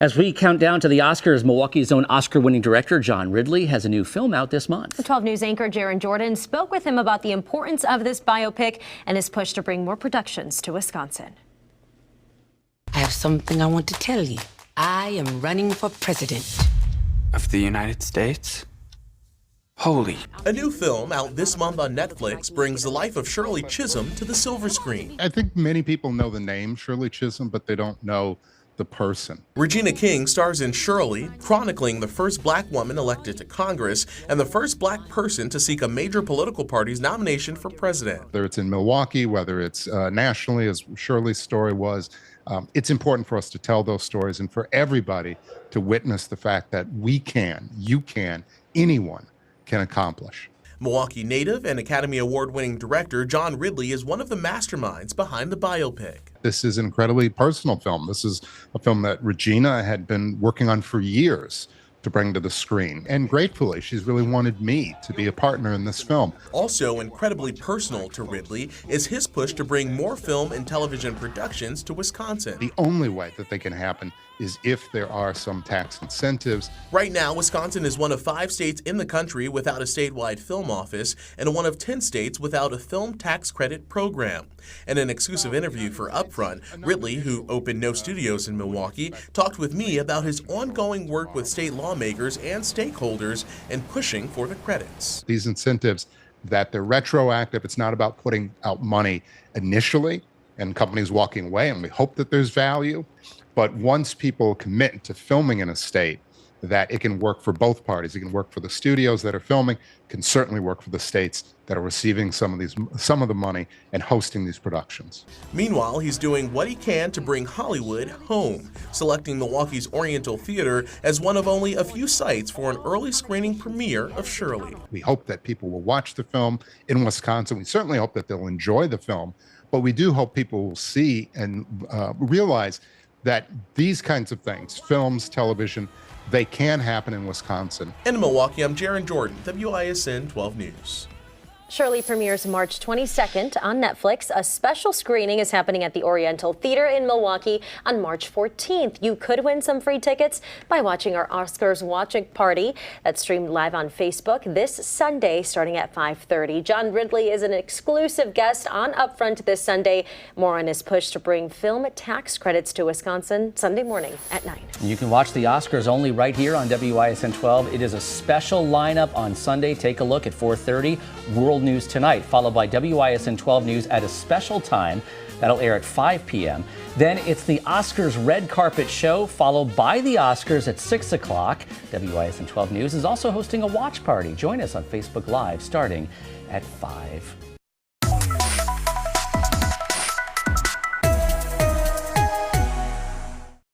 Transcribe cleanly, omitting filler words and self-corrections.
As we count down to the Oscars, Milwaukee's own Oscar-winning director John Ridley has a new film out this month. The 12 News anchor Jaron Jordan spoke with him about the importance of this biopic and his push to bring more productions to Wisconsin. I have something I want to tell you. I am running for president of the United States. Holy. A new film out this month on Netflix brings the life of Shirley Chisholm to the silver screen. I think many people know the name Shirley Chisholm, but they don't know the person. Regina King stars in Shirley, chronicling the first black woman elected to Congress and the first black person to seek a major political party's nomination for president. Whether it's in Milwaukee, whether it's nationally, as Shirley's story was, it's important for us to tell those stories and for everybody to witness the fact that we can, you can, anyone can accomplish. Milwaukee native and Academy Award-winning director John Ridley is one of the masterminds behind the biopic. This is an incredibly personal film. This is a film that Regina had been working on for years to bring to the screen. And gratefully, she's really wanted me to be a partner in this film. Also incredibly personal to Ridley is his push to bring more film and television productions to Wisconsin. The only way that they can happen is if there are some tax incentives. Right now, Wisconsin is one of 5 states in the country without a statewide film office and one of 10 states without a film tax credit program. In an exclusive interview for Upfront, Ridley, who opened No Studios in Milwaukee, talked with me about his ongoing work with state lawmakers and stakeholders in pushing for the credits. These incentives, that they're retroactive, it's not about putting out money initially and companies walking away, and we hope that there's value. But once people commit to filming in a state, that it can work for both parties. It can work for the studios that are filming, can certainly work for the states that are receiving some of the money and hosting these productions. Meanwhile, he's doing what he can to bring Hollywood home, selecting Milwaukee's Oriental Theater as one of only a few sites for an early screening premiere of Shirley. We hope that people will watch the film in Wisconsin. We certainly hope that they'll enjoy the film, but we do hope people will see and realize that these kinds of things, films, television, they can happen in Wisconsin. In Milwaukee, I'm Jaron Jordan, WISN 12 News. Shirley premieres March 22nd on Netflix. A special screening is happening at the Oriental Theater in Milwaukee on March 14th. You could win some free tickets by watching our Oscars watching party that's streamed live on Facebook this Sunday starting at 5:30. John Ridley is an exclusive guest on Upfront this Sunday. More on his push to bring film tax credits to Wisconsin Sunday morning at 9. You can watch the Oscars only right here on WISN 12. It is a special lineup on Sunday. Take a look at 4:30. World News Tonight, followed by WISN 12 News at a special time that'll air at 5 p.m. Then it's the Oscars red carpet show, followed by the Oscars at 6 o'clock. WISN 12 News is also hosting a watch party. Join us on Facebook Live starting at 5.